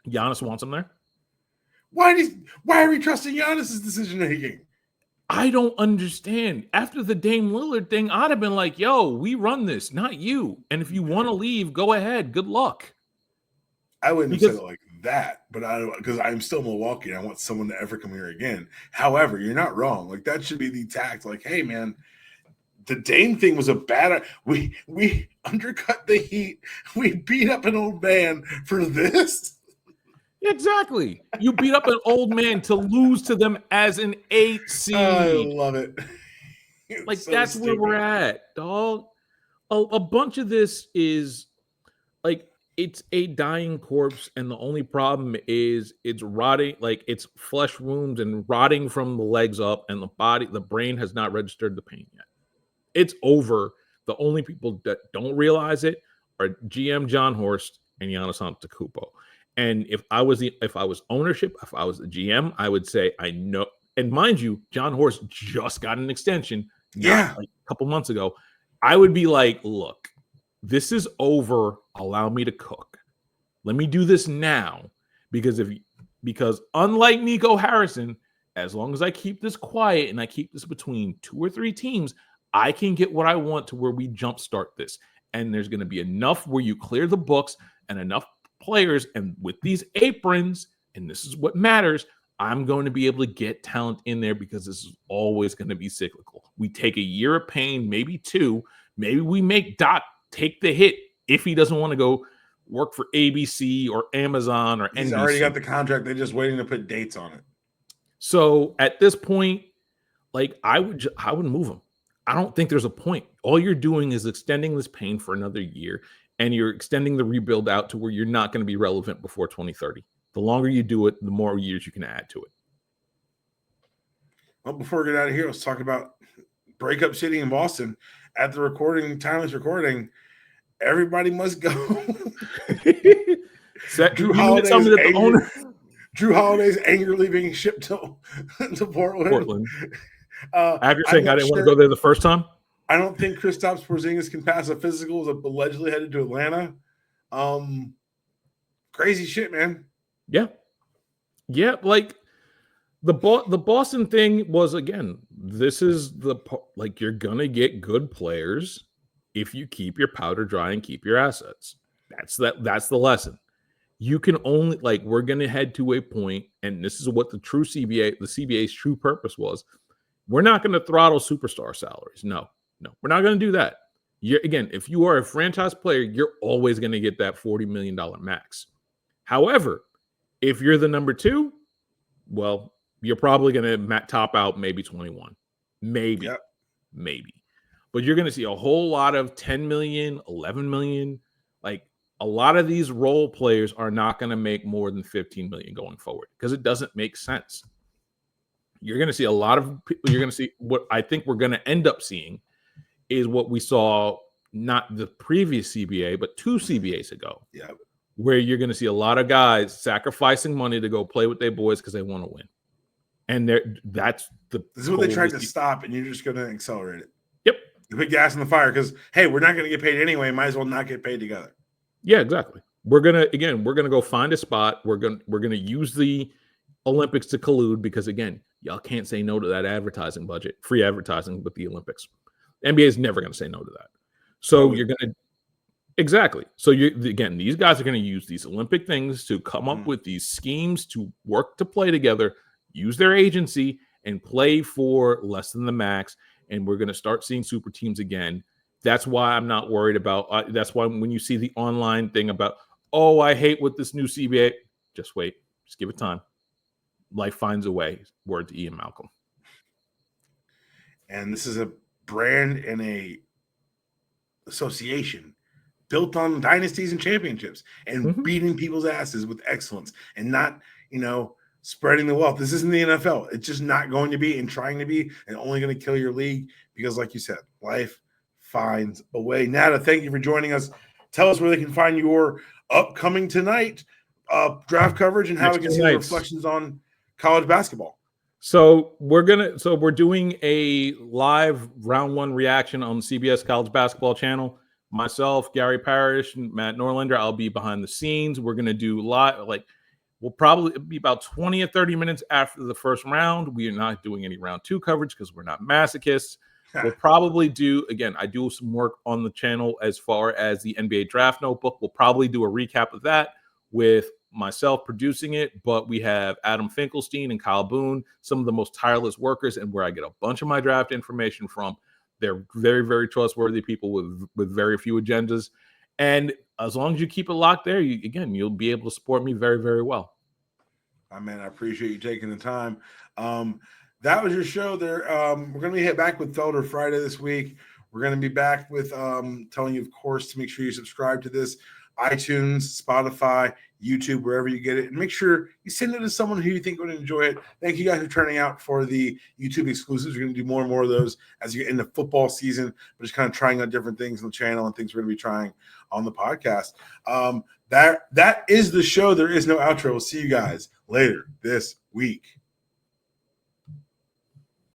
Giannis wants him there. Why are we trusting Giannis's decision making? I don't understand. After the Dame Lillard thing, I'd have been like, yo, we run this, not you. And if you want to leave, go ahead. Good luck. I wouldn't have said it like that, but because I'm still Milwaukee and I want someone to ever come here again. However, you're not wrong. Like, that should be the tact. Like, hey, man, the Dame thing was a bad. We undercut the Heat. We beat up an old man for this. Exactly. You beat up an old man to lose to them as an 8 seed. I love it. Like, so that's stupid. Where we're at, dog. A bunch of this is like, it's a dying corpse, and the only problem is it's rotting, like, it's flesh wounds and rotting from the legs up, and the brain has not registered the pain yet. It's over. The only people that don't realize it are GM John Horst and Giannis Antetokounmpo. And if I was ownership, if I was the GM, I would say, I know. And mind you, John Horst just got an extension, like a couple months ago. I would be like, look, this is over. Allow me to cook. Let me do this now, because unlike Nico Harrison, as long as I keep this quiet and I keep this between 2 or 3 teams, I can get what I want to where we jumpstart this. And there's going to be enough where you clear the books and enough players, and with these aprons, and this is what matters, I'm going to be able to get talent in there, because this is always going to be cyclical. We take a year of pain, maybe 2. Maybe we make Doc take the hit if he doesn't want to go work for ABC or Amazon or NBC. He's already got the contract. They're just waiting to put dates on it. So at this point, like, I would move him. I don't think there's a point. All you're doing is extending this pain for another year, and you're extending the rebuild out to where you're not going to be relevant before 2030. The longer you do it, the more years you can add to it. Well, before we get out of here, let's talk about Breakup City in Boston. At the recording, timeless recording, everybody must go. Drew Holiday's angrily being shipped to Portland. After saying I didn't want to go there the first time? I don't think Kristaps Porzingis can pass a physical. Was allegedly headed to Atlanta. Crazy shit, man. Yeah. Like the Boston thing was, again, this is you're gonna get good players if you keep your powder dry and keep your assets. That's the lesson. You can only, we're gonna head to a point, and this is what the CBA's true purpose was. We're not gonna throttle superstar salaries. No, we're not gonna do that. Again, if you are a franchise player, you're always gonna get that $40 million max. However, if you're the number 2, well, you're probably going to top out maybe 21, maybe. But you're going to see a whole lot of 10 million, 11 million. Like, a lot of these role players are not going to make more than 15 million going forward because it doesn't make sense. You're going to see a lot of people. You're going to see what I think we're going to end up seeing is what we saw not the previous CBA, but 2 CBAs ago. Yeah. Where you're going to see a lot of guys sacrificing money to go play with their boys because they want to win. And this is what they tried to stop, and you're just going to accelerate it. Yep. You put gas on the fire because, hey, we're not going to get paid anyway. Might as well not get paid together. Yeah, exactly. We're gonna go find a spot. We're gonna use the Olympics to collude because, again, y'all can't say no to that advertising budget, free advertising with the Olympics. The NBA is never going to say no to that. So you're going to. Exactly. So these guys are going to use these Olympic things to come up with these schemes to work to play together, use their agency, and play for less than the max. And we're going to start seeing super teams again. That's why I'm not worried about. That's why when you see the online thing about, oh, I hate what this new CBA. Just wait. Just give it time. Life finds a way. Word to Ian Malcolm. And this is a brand and a association built on dynasties and championships and beating people's asses with excellence and not, spreading the wealth. This isn't the NFL. It's just not going to be and trying to be and only going to kill your league because, like you said, life finds a way. Nata, thank you for joining us. Tell us where they can find your upcoming tonight draft coverage and how we can see the reflections on college basketball. So we're doing a live round 1 reaction on the CBS College Basketball channel. Myself, Gary Parrish, and Matt Norlander, I'll be behind the scenes. We're going to do live, we'll probably be about 20 or 30 minutes after the first round. We are not doing any round 2 coverage because we're not masochists. We'll probably do, again, I do some work on the channel as far as the NBA Draft Notebook. We'll probably do a recap of that with myself producing it, but we have Adam Finkelstein and Kyle Boone, some of the most tireless workers, and where I get a bunch of my draft information from. They're very, very trustworthy people with very few agendas. And as long as you keep it locked there, you'll be able to support me very, very well. Man, I appreciate you taking the time. That was your show there. We're going to be hit back with Felder Friday this week. We're going to be back with telling you, of course, to make sure you subscribe to this. iTunes, Spotify, YouTube, wherever you get it. And make sure you send it to someone who you think would enjoy it. Thank you guys for turning out for the YouTube exclusives. We're going to do more and more of those as you get into football season. We're just kind of trying out different things on the channel and things we're going to be trying on the podcast. That is the show. There is no outro. We'll see you guys later this week.